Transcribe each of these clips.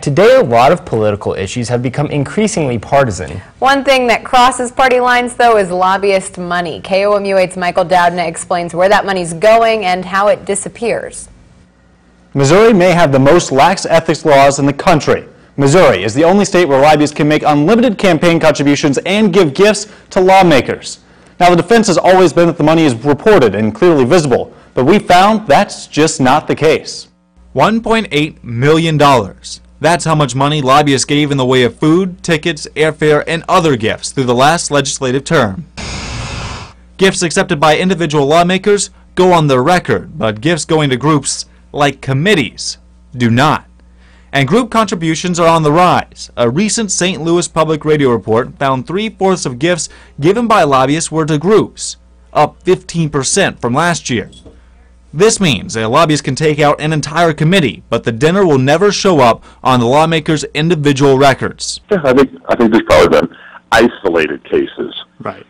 today a lot of political issues have become increasingly partisan. One thing that crosses party lines, though, is lobbyist money. KOMU 8's Michael Doudna explains where that money's going and how it disappears. Missouri may have the most lax ethics laws in the country. Missouri is the only state where lobbyists can make unlimited campaign contributions and give gifts to lawmakers. Now, the defense has always been that the money is reported and clearly visible, but we found that's just not the case. $1.8 million. That's how much money lobbyists gave in the way of food, tickets, airfare, and other gifts through the last legislative term. Gifts accepted by individual lawmakers go on their record, but gifts going to groups like committees do not. And group contributions are on the rise. A recent St. Louis Public Radio report found 3/4 of gifts given by lobbyists were to groups, up 15% from last year. This means a lobbyist can take out an entire committee, but the dinner will never show up on the lawmaker's individual records. Yeah, I think there's probably been isolated cases, right,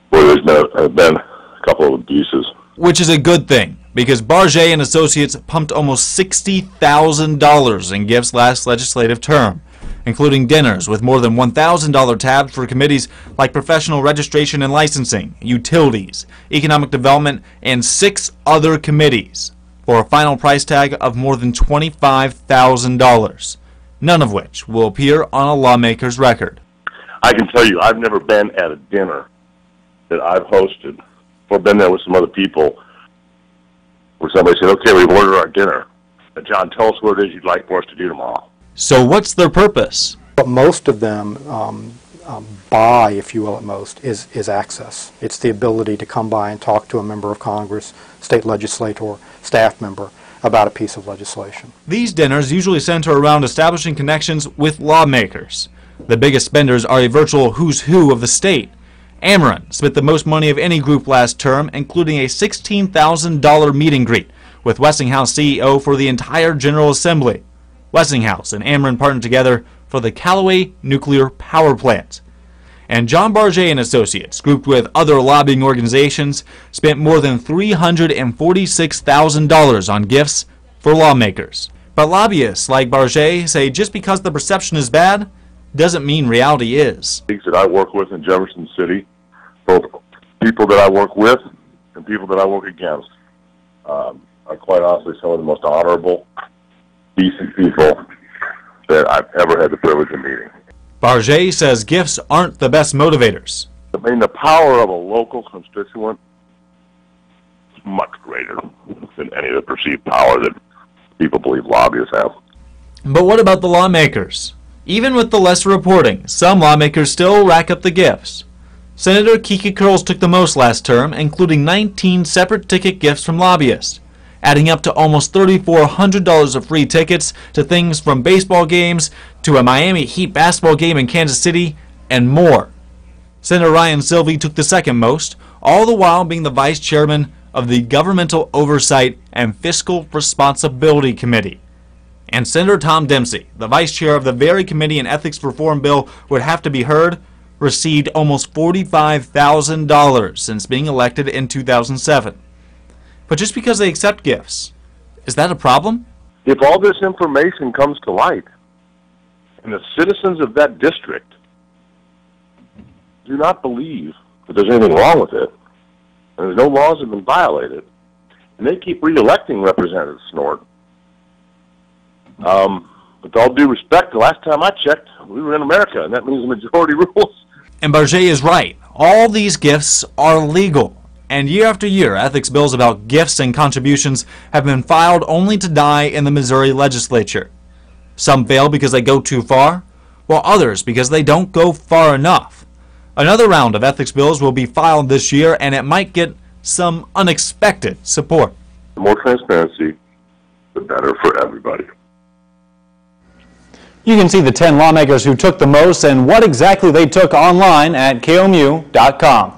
where there's been a couple of abuses. Which is a good thing, because Barget and Associates pumped almost $60,000 in gifts last legislative term, including dinners with more than $1,000 tabs for committees like professional registration and licensing, utilities, economic development, and 6 other committees, for a final price tag of more than $25,000, none of which will appear on a lawmaker's record. I can tell you, I've never been at a dinner that I've hosted, or been there with some other people, where somebody said, okay, we've ordered our dinner. John, tell us what it is you'd like for us to do tomorrow. So what's their purpose? What most of them buy, if you will, at most, is access. It's the ability to come by and talk to a member of Congress, state legislator, staff member about a piece of legislation. These dinners usually center around establishing connections with lawmakers. The biggest spenders are a virtual who's who of the state. Ameren spent the most money of any group last term, including a $16,000 meet and greet with Westinghouse CEO for the entire General Assembly. Westinghouse and Ameren partnered together for the Callaway nuclear power plant. And John Barget and Associates, grouped with other lobbying organizations, spent more than $346,000 on gifts for lawmakers. But lobbyists like Barget say just because the perception is bad doesn't mean reality is. Things that I work with in Jefferson City, both people that I work with and people that I work against, are quite honestly some of the most honorable, decent people that I've ever had the privilege of meeting. Barget says gifts aren't the best motivators. I mean, the power of a local constituent is much greater than any of the perceived power that people believe lobbyists have. But what about the lawmakers? Even with the less reporting, some lawmakers still rack up the gifts. Senator Kiki Curls took the most last term, including 19 separate ticket gifts from lobbyists, adding up to almost $3,400 of free tickets to things from baseball games to a Miami Heat basketball game in Kansas City and more. Senator Ryan Silvey took the second most, all the while being the vice chairman of the Governmental Oversight and Fiscal Responsibility Committee. And Senator Tom Dempsey, the vice chair of the very committee an ethics reform bill would have to be heard, received almost $45,000 since being elected in 2007. But just because they accept gifts, is that a problem? If all this information comes to light, and the citizens of that district do not believe that there's anything wrong with it, and there's no laws have been violated, and they keep re-electing Representative Snort, with all due respect, the last time I checked, we were in America, and that means the majority rules. And Barget is right. All these gifts are legal. And year after year, ethics bills about gifts and contributions have been filed only to die in the Missouri legislature. Some fail because they go too far, while others because they don't go far enough. Another round of ethics bills will be filed this year, and it might get some unexpected support. The more transparency, the better for everybody. You can see the 10 lawmakers who took the most and what exactly they took online at KOMU.com.